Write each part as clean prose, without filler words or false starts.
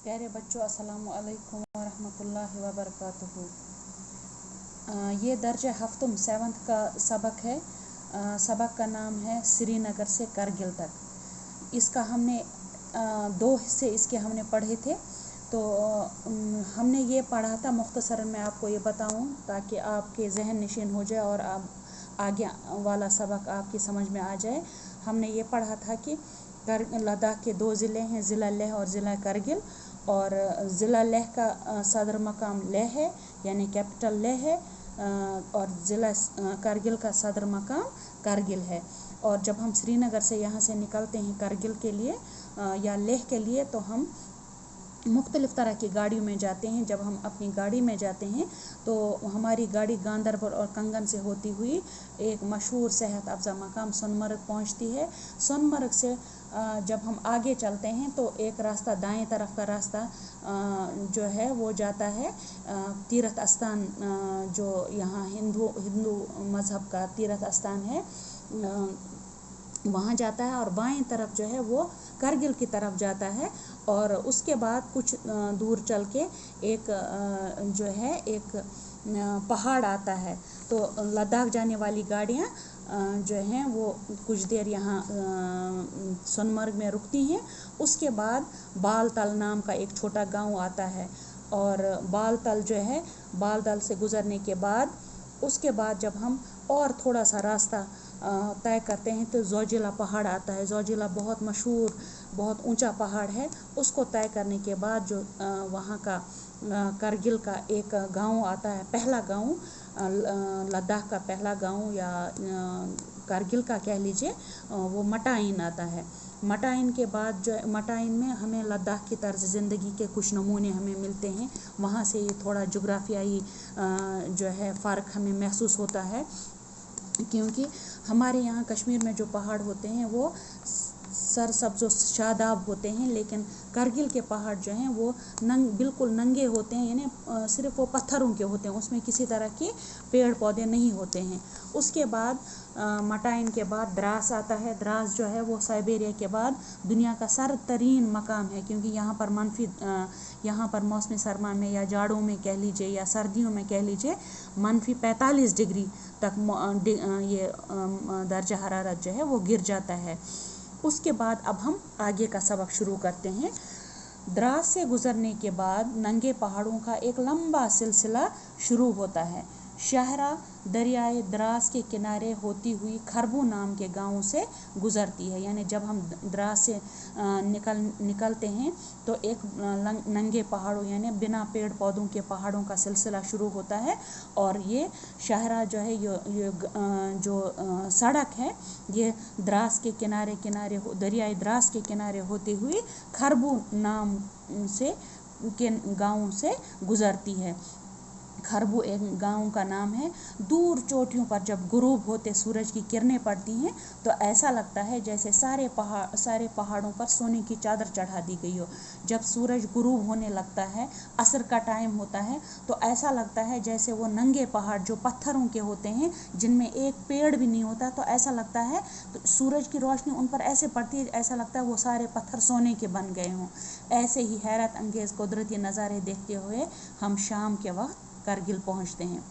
प्यारे बच्चों, अस्सलामु अलैकुम वरहमतुल्लाहि वबरकातुहू। ये दर्ज हफ्तुम 7th का सबक है। सबक का नाम है श्रीनगर से करगिल तक। इसका हमने 2 हिस्से इसके हमने पढ़े थे। तो हमने ये पढ़ा था, मुख्तसरन मैं आपको ये बताऊं ताकि आपके जहन नशीन हो जाए और आप आगे वाला सबक आपकी समझ में आ जाए। हमने ये पढ़ा था कि लद्दाख के 2 ज़िले हैं, ज़िला लेह और ज़िला करगिल। और ज़िला लेह का सदर मकाम लेह है, यानी कैपिटल लेह है, और ज़िला करगिल का सदर मकाम करगिल है। और जब हम श्रीनगर से यहाँ से निकलते हैं करगिल के लिए या लेह के लिए, तो हम मुख्तलिफ़ तरह की गाड़ियों में जाते हैं। जब हम अपनी गाड़ी में जाते हैं तो हमारी गाड़ी गांदरबल और कंगन से होती हुई एक मशहूर सेहत अफ़ज़ा मकाम सोनमर्ग पहुंचती है। सोनमर्ग से जब हम आगे चलते हैं तो एक रास्ता, दाएं तरफ का रास्ता जो है वो जाता है तीर्थ स्थान, जो यहाँ हिंदू मज़हब का तीर्थ स्थान है, वहाँ जाता है। और बाएं तरफ जो है वो करगिल की तरफ जाता है। और उसके बाद कुछ दूर चल के एक जो है एक पहाड़ आता है। तो लद्दाख जाने वाली गाड़ियाँ जो हैं वो कुछ देर यहाँ सोनमर्ग में रुकती हैं। उसके बाद बालतल नाम का एक छोटा गांव आता है। और बालतल जो है, बालतल से गुज़रने के बाद उसके बाद जब हम और थोड़ा सा रास्ता तय करते हैं तो जोजिला पहाड़ आता है। जोजिला बहुत मशहूर, बहुत ऊंचा पहाड़ है। उसको तय करने के बाद जो वहाँ का करगिल का एक गांव आता है, पहला गांव, लद्दाख का पहला गांव या करगिल का कह लीजिए, वो मटाइन आता है। मटाइन के बाद जो मटाइन में हमें लद्दाख की तर्ज ज़िंदगी के कुछ नमूने हमें मिलते हैं। वहाँ से ये थोड़ा जोग्राफियाई जो है फ़र्क हमें महसूस होता है, क्योंकि हमारे यहाँ कश्मीर में जो पहाड़ होते हैं वो सरसब्ज़ शादाब होते हैं, लेकिन करगिल के पहाड़ जो हैं वो बिल्कुल नंगे होते हैं, यानी सिर्फ वो पत्थरों के होते हैं, उसमें किसी तरह के पेड़ पौधे नहीं होते हैं। उसके बाद मटाइन के बाद द्रास आता है। द्रास जो है वो साइबेरिया के बाद दुनिया का सर्द तरीन मकाम है, क्योंकि यहाँ पर मौसमी सरमा में या जाड़ों में कह लीजिए या सर्दियों में कह लीजिए -45 डिग्री तक ये दर्जा हरारत जो है वो गिर जाता है। उसके बाद अब हम आगे का सबक शुरू करते हैं। द्रास से गुज़रने के बाद नंगे पहाड़ों का एक लंबा सिलसिला शुरू होता है। शाहरा दरियाए द्रास के किनारे होती हुई खरबू नाम के गांव से गुज़रती है। यानी जब हम द्रास से निकलते हैं तो एक नंगे पहाड़ों यानी बिना पेड़ पौधों के पहाड़ों का सिलसिला शुरू होता है। और ये शाहरा जो है ये जो सड़क है ये द्रास के किनारे दरियाए द्रास के किनारे होती हुई खरबू नाम से के गाँव से गुज़रती है। खरबू एक गांव का नाम है। दूर चोटियों पर जब गुरूब होते सूरज की किरणें पड़ती हैं तो ऐसा लगता है जैसे सारे पहाड़ों पर सोने की चादर चढ़ा दी गई हो। जब सूरज गुरूब होने लगता है, असर का टाइम होता है, तो ऐसा लगता है जैसे वो नंगे पहाड़ जो पत्थरों के होते हैं, जिनमें एक पेड़ भी नहीं होता, तो ऐसा लगता है तो सूरज की रोशनी उन पर ऐसे पड़ती है, ऐसा लगता है वो सारे पत्थर सोने के बन गए हों। ऐसे ही हैरत अंगेज़ कुदरती नज़ारे देखते हुए हम शाम के वक्त करगिल पहुंचते हैं।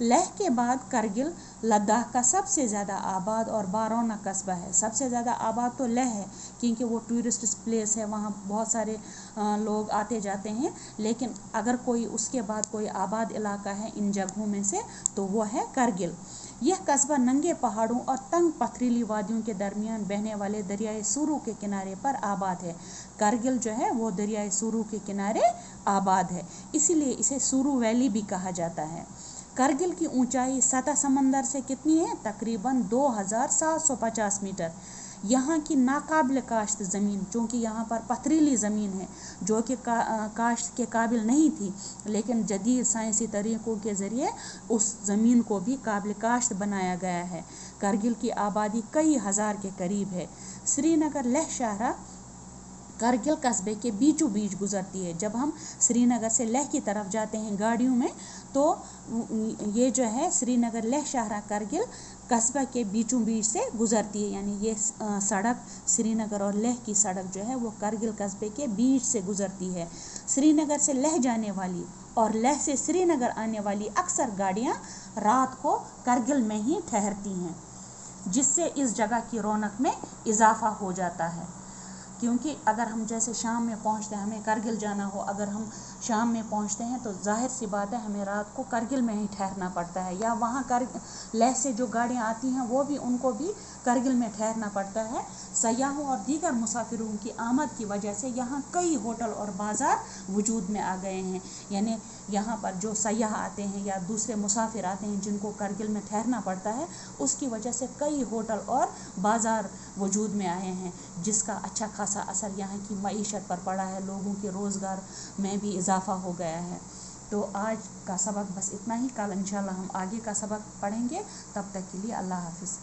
लेह के बाद करगिल लद्दाख का सबसे ज़्यादा आबाद और बारौना कस्बा है। सबसे ज़्यादा आबाद तो लेह है, क्योंकि वो टूरिस्ट प्लेस है, वहाँ बहुत सारे लोग आते जाते हैं। लेकिन अगर कोई उसके बाद कोई आबाद इलाका है इन जगहों में से तो वो है करगिल। यह कस्बा नंगे पहाड़ों और तंग पथरीली वादियों के दरमियान बहने वाले दरियाए सुरू के किनारे पर आबाद है। करगिल जो है वो दरियाए सुरू के किनारे आबाद है, इसीलिए इसे सुरू वैली भी कहा जाता है। करगिल की ऊंचाई सतह समंदर से कितनी है? तकरीबन 2750 मीटर। यहाँ की नाकाबिल काश्त ज़मीन, चूँकि यहाँ पर पथरीली ज़मीन है जो कि काश्त के काबिल नहीं थी, लेकिन जदीद साइंसी तरीक़ों के ज़रिए उस ज़मीन को भी काबिल काश्त बनाया गया है। करगिल की आबादी कई हज़ार के करीब है। श्रीनगर लेह शाहरा करगिल कस्बे के बीचों बीच गुज़रती है। जब हम श्रीनगर से लेह की तरफ जाते हैं गाड़ियों में, तो ये जो है श्रीनगर लेह शाहरा करगिल قصبہ کے بیچوں بیچ سے گزرتی ہے، یعنی یہ سڑک سری نگر اور لیہ کی سڑک جو ہے وہ کرگل قصبے کے بیچ سے گزرتی ہے۔ سری نگر سے لیہ جانے والی اور لیہ سے سری نگر آنے والی اکثر گاڑیاں رات کو کرگل میں ہی ٹھہرتی ہیں، جس سے اس جگہ کی رونق میں اضافہ ہو جاتا ہے۔ کیونکہ اگر ہم جیسے شام میں پہنچتے ہیں، ہمیں کرگل جانا ہو، اگر ہم شام میں پہنچتے ہیں تو ظاہر سی بات ہے ہمیں رات کو کرگل میں ہی ٹھہرنا پڑتا ہے، یا وہاں لیہ سے جو گاڑیاں آتی ہیں وہ بھی ان کو بھی کرگل میں ٹھہرنا پڑتا ہے۔ سیاحوں اور دیگر مسافروں کی آمد کی وجہ سے یہاں کئی ہوٹل اور بازار وجود میں آ گئے ہیں، یعنی یہاں پر جو سیاح آتے ہیں یا دوسرے مسافر آتے ہیں جن کو کرگل میں ٹھہرنا پڑتا ہے، اس کی وجہ سے کئی ہوٹل اور بازار وجود میں آئے ہیں، جس کا اچھا خاصا اثر یہاں کی معیشت پر پڑا ہے، لوگوں کے روزگار میں بھی اضافہ ہو گیا ہے۔ تو آج کا سبق بس اتنا ہی، کل انشاءاللہ ہم آگے کا سبق پڑھیں گے، تب تک کے لیے اللہ حافظ۔